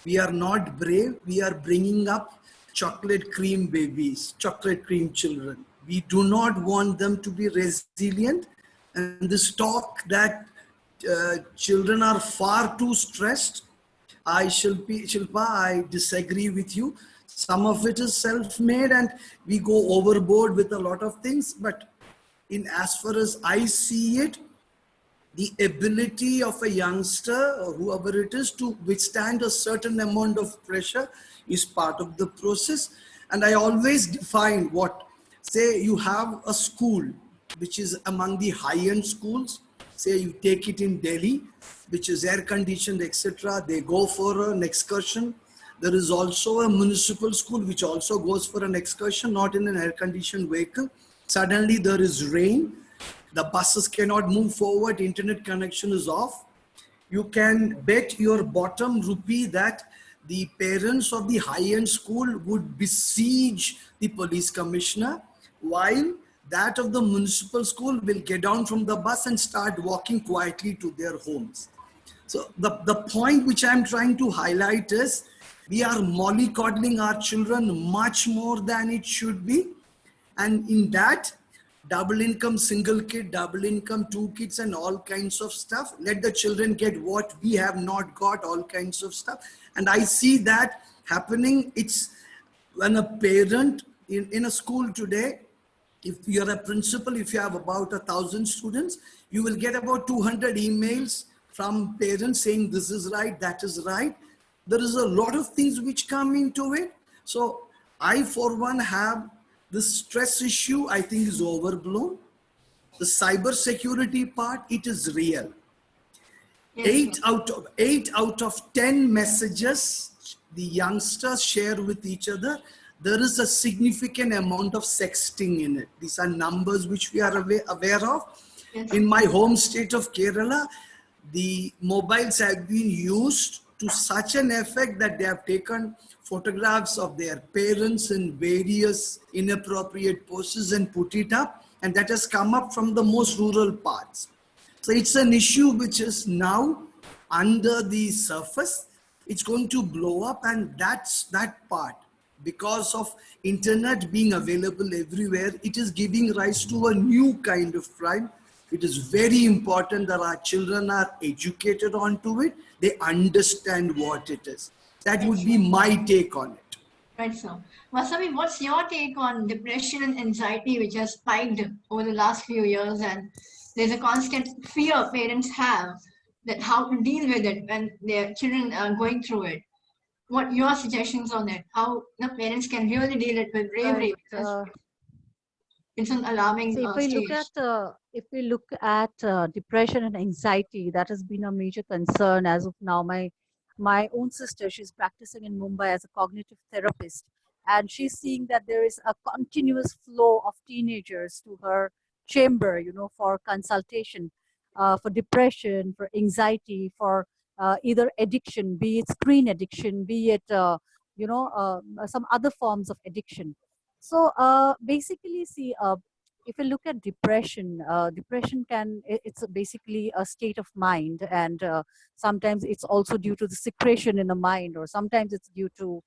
we are not brave. We are bringing up chocolate cream babies, chocolate cream children. We do not want them to be resilient. And this talk that children are far too stressed, Shilpa, I disagree with you. Some of it is self-made and we go overboard with a lot of things. But in as far as I see it, the ability of a youngster or whoever it is to withstand a certain amount of pressure is part of the process. And I always define what, say you have a school which is among the high-end schools, say you take it in Delhi, which is air conditioned, etc. They go for an excursion. There is also a municipal school which also goes for an excursion, not in an air conditioned vehicle. Suddenly there is rain. The buses cannot move forward. Internet connection is off. You can bet your bottom rupee that the parents of the high-end school would besiege the police commissioner, while that of the municipal school will get down from the bus and start walking quietly to their homes. So the point which I'm trying to highlight is we are mollycoddling our children much more than it should be. And in that, double income, single kid, double income, two kids and all kinds of stuff. Let the children get what we have not got, all kinds of stuff. And I see that happening. It's when a parent in a school today, if you're a principal, if you have about 1,000 students, you will get about 200 emails from parents saying this is right, that is right. There is a lot of things which come into it. So I, for one, have this stress issue, I think, is overblown. The cyber security part, it is real.
Yes,
8 out of 10 messages the youngsters share with each other, there is a significant amount of sexting in it. These are numbers which we are aware of.
Yes.
In my home state of Kerala, the mobiles have been used to such an effect that they have taken photographs of their parents in various inappropriate poses and put it up, and that has come up from the most rural parts. So it's an issue which is now under the surface. It's going to blow up, and that's that part. Because of internet being available everywhere, it is giving rise to a new kind of crime. It is very important that our children are educated onto it. They understand what it is. That would be my take on it.
Right, so Wasabi, what's your take on depression and anxiety, which has spiked over the last few years, and there's a constant fear parents have that how to deal with it when their children are going through it? What your suggestions on it? How the parents can really deal it with bravery, because it's an alarming
So
stage.
if we look at depression and anxiety, that has been a major concern as of now. My own sister, she's practicing in Mumbai as a cognitive therapist, and she's seeing that there is a continuous flow of teenagers to her chamber, for consultation, for depression, for anxiety, for either addiction, be it screen addiction, be it some other forms of addiction. So basically, see, if you look at depression, depression it's basically a state of mind, and sometimes it's also due to the secretion in the mind, or sometimes it's due to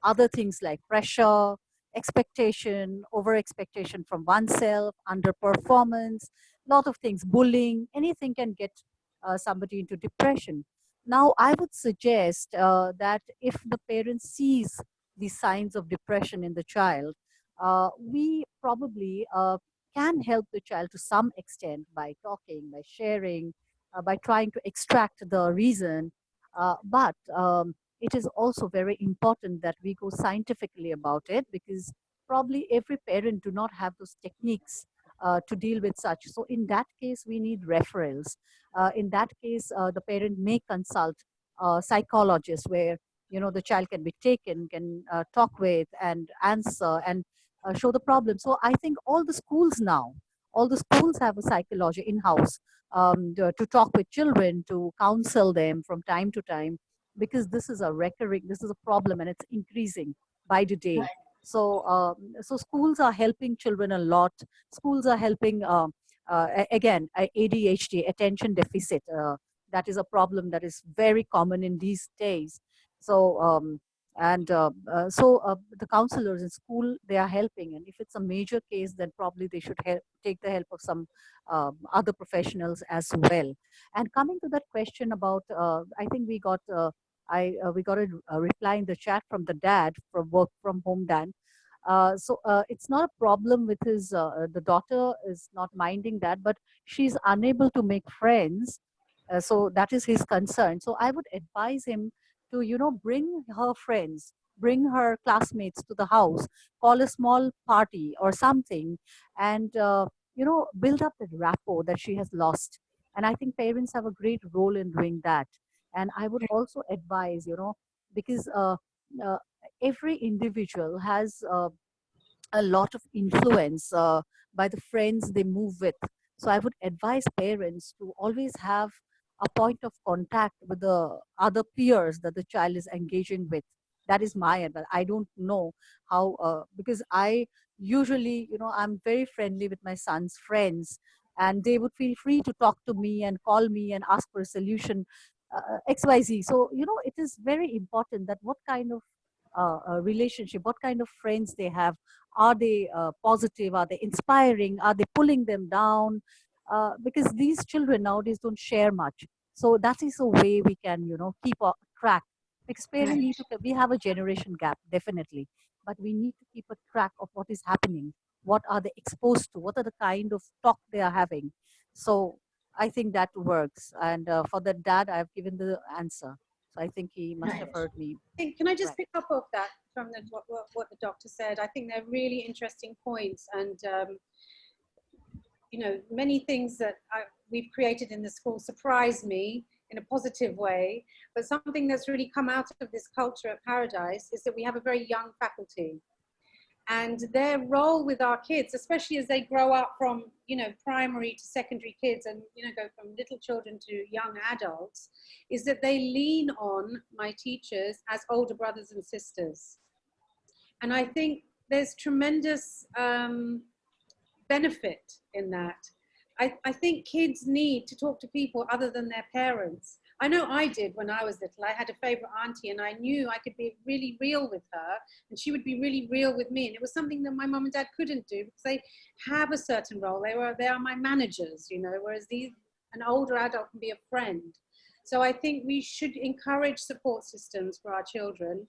other things like pressure, expectation, over expectation from oneself, underperformance, lot of things, bullying, anything can get somebody into depression. Now, I would suggest that if the parent sees the signs of depression in the child, we probably can help the child to some extent by talking, by sharing, by trying to extract the reason. But it is also very important that we go scientifically about it, because probably every parent do not have those techniques to deal with such. So in that case, we need referrals. In that case, the parent may consult a psychologist, where the child can be taken, can talk with and answer and show the problem. So I think all the schools have a psychology in house, to talk with children, to counsel them from time to time, because this is a problem, and it's increasing by the day.
Right.
So schools are helping children a lot. Schools are helping, again, ADHD, attention deficit. That is a problem that is very common in these days. So the counselors in school, they are helping, and if it's a major case, then probably they should take the help of some other professionals as well. And coming to that question about, I think we got a reply in the chat from the dad, from work from home dad. So it's not a problem with the daughter is not minding that, but she's unable to make friends. So that is his concern. So I would advise him to, bring her friends, bring her classmates to the house, call a small party or something, and, build up that rapport that she has lost. And I think parents have a great role in doing that. And I would also advise, because uh, every individual has a lot of influence by the friends they move with. So I would advise parents to always have a point of contact with the other peers that the child is engaging with. That is my advice. I don't know how, because I usually, I'm very friendly with my son's friends, and they would feel free to talk to me and call me and ask for a solution, XYZ. So, it is very important that what kind of relationship, what kind of friends they have. Are they positive? Are they inspiring? Are they pulling them down? Because these children nowadays don't share much. So that is a way we can, keep a track. Because parents
Right.
need to, we have a generation gap, definitely. But we need to keep a track of what is happening. What are they exposed to? What are the kind of talk they are having? So I think that works. And for the dad, I've given the answer. So I think he must have
Right.
heard me.
Can I just
Right.
pick up of that from what the doctor said? I think they're really interesting points, and many things that we've created in the school surprise me in a positive way. But something that's really come out of this culture at Paradise is that we have a very young faculty, and their role with our kids, especially as they grow up from primary to secondary kids, and go from little children to young adults, is that they lean on my teachers as older brothers and sisters. And I think there's tremendous benefit in that. I think kids need to talk to people other than their parents. I know I did when I was little. I had a favorite auntie, and I knew I could be really real with her, and she would be really real with me. And it was something that my mum and dad couldn't do, because they have a certain role. They are my managers, whereas an older adult can be a friend. So I think we should encourage support systems for our children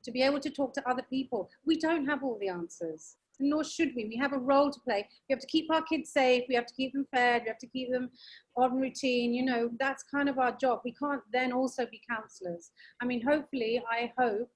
to be able to talk to other people. We don't have all the answers, nor should we. We have a role to play. We have to keep our kids safe. We have to keep them fed. We have to keep them on routine. That's kind of our job. We can't then also be counselors. I mean, hopefully, I hope,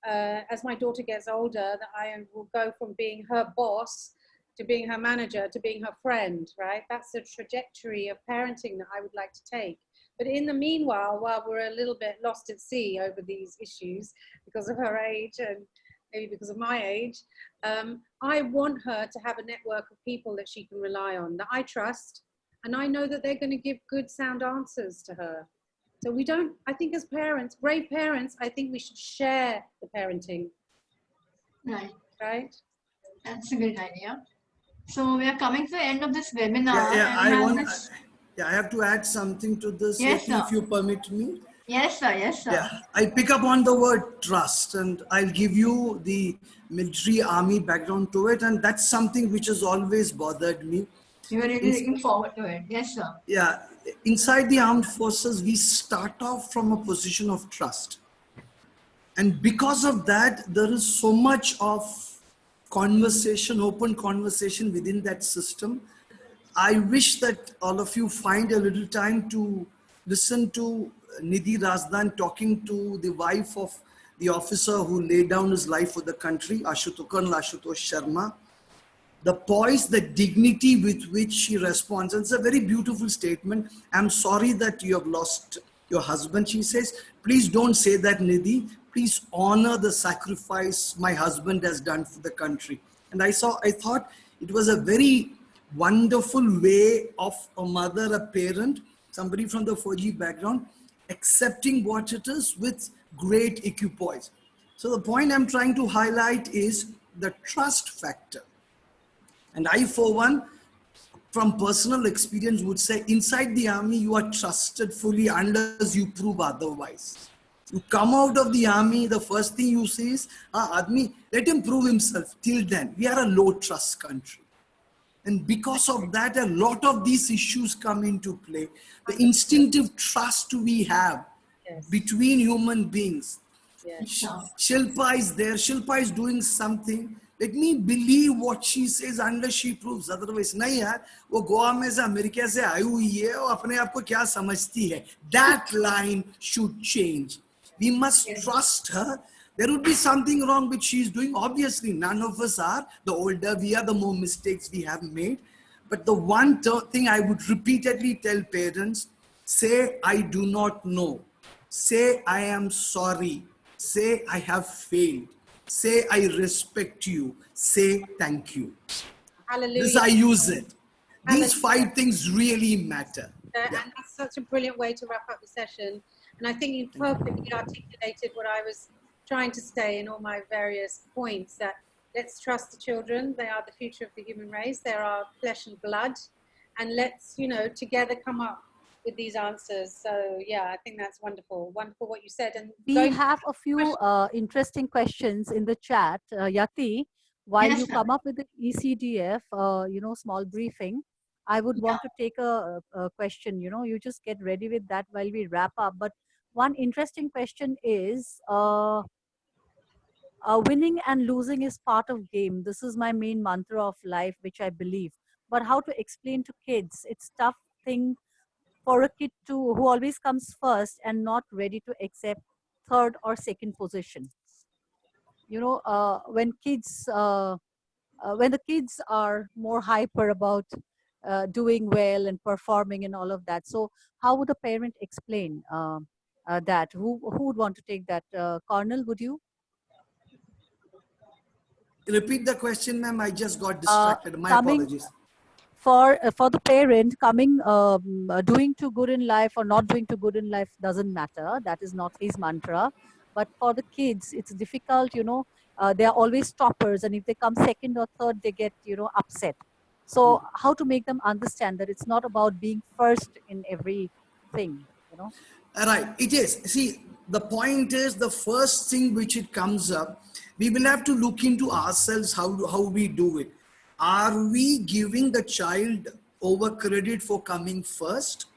as my daughter gets older, that I will go from being her boss to being her manager to being her friend, right? That's the trajectory of parenting that I would like to take. But in the meanwhile, while we're a little bit lost at sea over these issues because of her age and maybe because of my age, I want her to have a network of people that she can rely on, that I trust, and I know that they're going to give good, sound answers to her. So we don't, I think as parents, brave parents, I think we should share the parenting,
Right.
right?
That's a good idea. So we are coming to the end of this webinar,
Yeah,
and we have this.
I have to add something to this,
Yes,
Yati,
sir.
if you permit me.
Yes, sir. Yes, sir.
Yeah, I pick up on the word trust, and I'll give you the military army background to it, and that's something which has always bothered me.
We were really looking forward to it. Yes, sir.
Yeah, inside the armed forces, we start off from a position of trust. And because of that, there is so much of conversation, open conversation within that system. I wish that all of you find a little time to listen to Nidhi Razdan talking to the wife of the officer who laid down his life for the country, Colonel Ashutosh Sharma. The poise, the dignity with which she responds. And it's a very beautiful statement. I'm sorry that you have lost your husband, she says. Please don't say that, Nidhi. Please honor the sacrifice my husband has done for the country. And I thought it was a very wonderful way of a mother, a parent, somebody from the Fauji background, accepting what it is with great equipoise. So the point I'm trying to highlight is the trust factor. And I, for one, from personal experience would say inside the army, you are trusted fully unless you prove otherwise. You come out of the army, the first thing you say is, Admi, let him prove himself. Till then, we are a low trust country. And because of that, a lot of these issues come into play. The instinctive trust we have between human beings.
Yes.
Shilpa is there. Shilpa is doing something. Let me believe what she says unless she proves. Otherwise, नहीं यार, वो गोवा में से America से आई हुई है, वो अपने आप को क्या समझती है? That line should change. We must trust her. There would be something wrong which she's doing. Obviously, none of us are. The older we are, the more mistakes we have made. But the one thing I would repeatedly tell parents, say, I do not know. Say, I am sorry. Say, I have failed. Say, I respect you. Say, thank you.
Hallelujah.
This I use it. These
Hallelujah.
5 things really matter.
And that's such a brilliant way to wrap up the session. And I think you perfectly articulated what I was trying to say in all my various points, that let's trust the children. They are the future of the human race. They are our flesh and blood. And let's, together come up with these answers. So yeah, I think that's wonderful. Wonderful what you said. And
We have a few interesting questions in the chat. Yati, while
Yes,
you
sir.
come up with the ECDF, small briefing, I would want to take a question. You just get ready with that while we wrap up. But one interesting question is, winning and losing is part of game. This is my main mantra of life, which I believe. But how to explain to kids? It's tough thing for a kid who always comes first and not ready to accept third or second position. When the kids are more hyper about doing well and performing and all of that. So how would a parent explain that? Who would want to take that? Colonel, would you?
Repeat the question, ma'am. I just got distracted. My
coming-
apologies.
For the parent coming, doing too good in life or not doing too good in life doesn't matter. That is not his mantra. But for the kids, it's difficult, they are always toppers. And if they come second or third, they get, upset. So how to make them understand that it's not about being first in everything,
Right, it is. See, the point is the first thing which it comes up, we will have to look into ourselves how we do it. Are we giving the child over credit for coming first?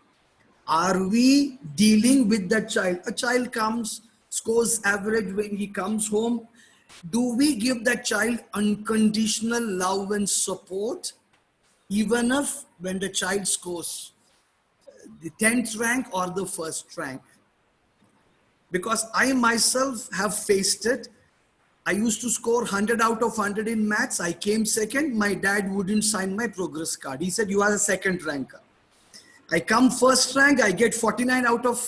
Are we dealing with the child? A child comes, scores average when he comes home. Do we give that child unconditional love and support? Even if when the child scores the 10th rank or the first rank? Because I myself have faced it. I used to score 100 out of 100 in maths. I came second. My dad wouldn't sign my progress card. He said, you are a second ranker. I come first rank. I get 49 out of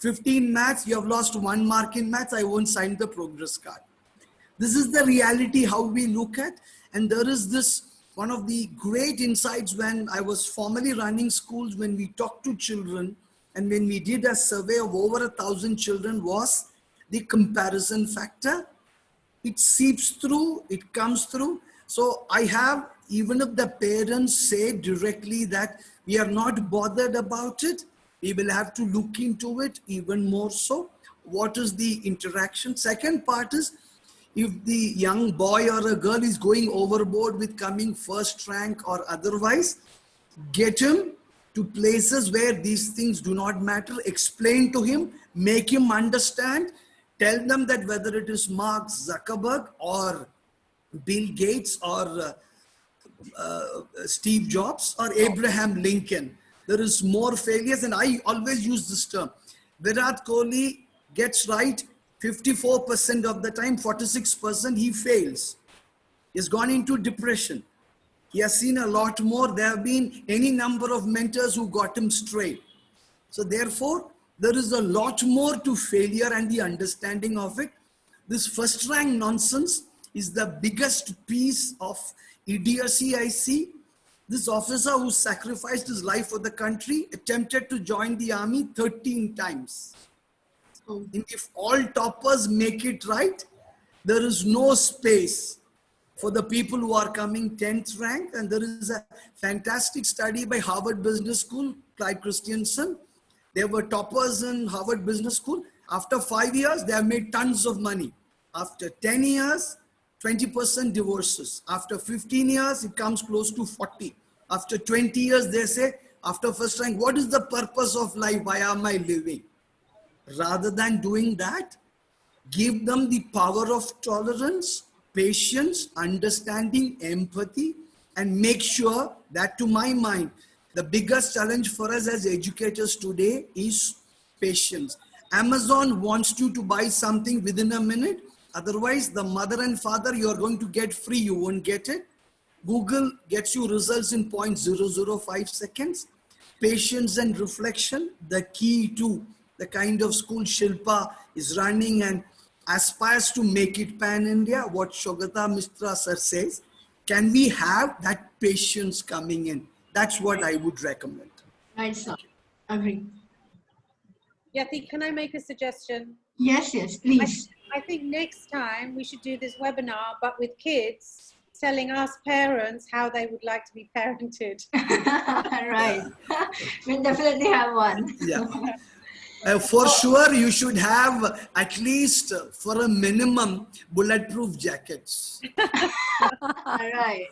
15 maths. You have lost 1 mark in maths. I won't sign the progress card. This is the reality how we look at. And there is this, one of the great insights when I was formally running schools, when we talk to children And when we did a survey of over 1,000 children, was the comparison factor. It seeps through, it comes through. So I have, even if the parents say directly that we are not bothered about it, we will have to look into it even more so. What is the interaction? Second part is, if the young boy or a girl is going overboard with coming first rank or otherwise, get him to places where these things do not matter. Explain to him, make him understand. Tell them that whether it is Mark Zuckerberg or Bill Gates or Steve Jobs or Abraham Lincoln, there is more failures. And I always use this term. Virat Kohli gets right 54% of the time, 46% he fails. He's gone into depression. He has seen a lot more. There have been any number of mentors who got him straight. So therefore, there is a lot more to failure and the understanding of it. This first rank nonsense is the biggest piece of idiocy I see. This officer who sacrificed his life for the country attempted to join the army 13 times. And if all toppers make it right, there is no space for the people who are coming 10th rank. And there is a fantastic study by Harvard Business School, Clyde Christensen. There were toppers in Harvard Business School. After 5 years, they have made tons of money. After 10 years, 20% divorces. After 15 years, it comes close to 40. After 20 years, they say, after first rank, what is the purpose of life? Why am I living? Rather than doing that, give them the power of tolerance, patience, understanding, empathy, and make sure that, to my mind, the biggest challenge for us as educators today is patience. Amazon wants you to buy something within a minute. Otherwise, the mother and father you are going to get free, you won't get it. Google gets you results in 0.005 seconds. Patience and reflection, the key to the kind of school Shilpa is running and aspires to make it pan-India. What Shogata Mishra sir says, can we have that patience coming in? That's what I would recommend.
Right, sir. Agree.
Yati, can I make a suggestion?
Yes, yes, please.
I think next time we should do this webinar, but with kids, telling us parents how they would like to be parented.
Right. We'll definitely have one.
Yeah. For sure, you should have at least for a minimum bulletproof jackets.
All right.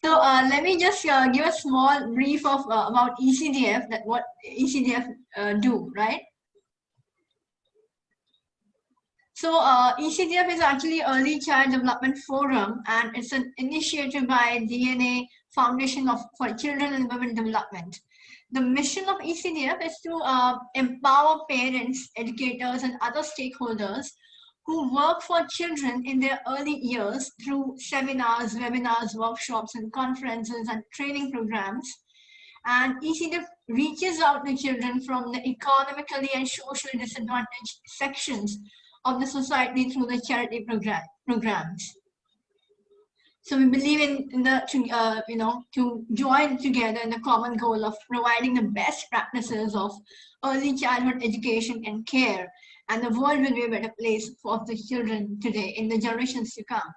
So let me just give a small brief of about ECDF, that what ECDF do, right? So ECDF is actually Early Child Development Forum, and it's an initiative by DNA Foundation for Children and Women Development. The mission of ECDF is to empower parents, educators, and other stakeholders who work for children in their early years through seminars, webinars, workshops, and conferences and training programs. And ECDF reaches out to children from the economically and socially disadvantaged sections of the society through the charity programs. So we believe in to join together in the common goal of providing the best practices of early childhood education and care, and the world will be a better place for the children today in the generations to come.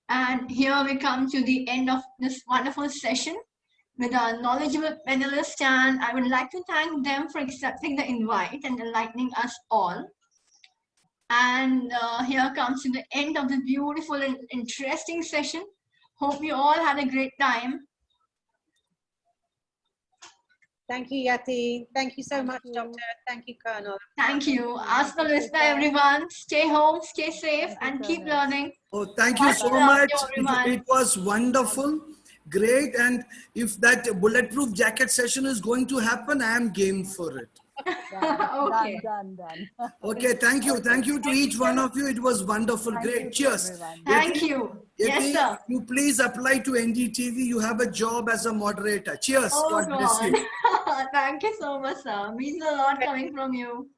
And here we come to the end of this wonderful session with our knowledgeable panelists, and I would like to thank them for accepting the invite and enlightening us all. And here comes to the end of the beautiful and interesting session. Hope you all had a great time.
Thank you, Yati. Thank you so much, Doctor. Thank you, Colonel.
Thank you. Hasta la vista, everyone. Stay home, stay safe, and keep learning.
Oh, thank you so
Love
much.
you, everyone.
It was wonderful, great. And if that bulletproof jacket session is going to happen, I am game for it.
Okay.
Done.
Okay, thank you. Thank you to each one of you. It was wonderful. Great. Cheers.
Thank you. Yes, sir.
You please apply to NDTV. You have a job as a moderator. Cheers.
Oh,
God bless you.
God. Thank you so much, sir. Means a lot coming from you.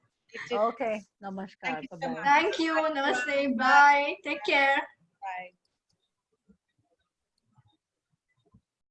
Okay. Namaskar.
Thank you so
Bye-bye.
much.
Thank you. Namaste. Bye. Take care.
Bye.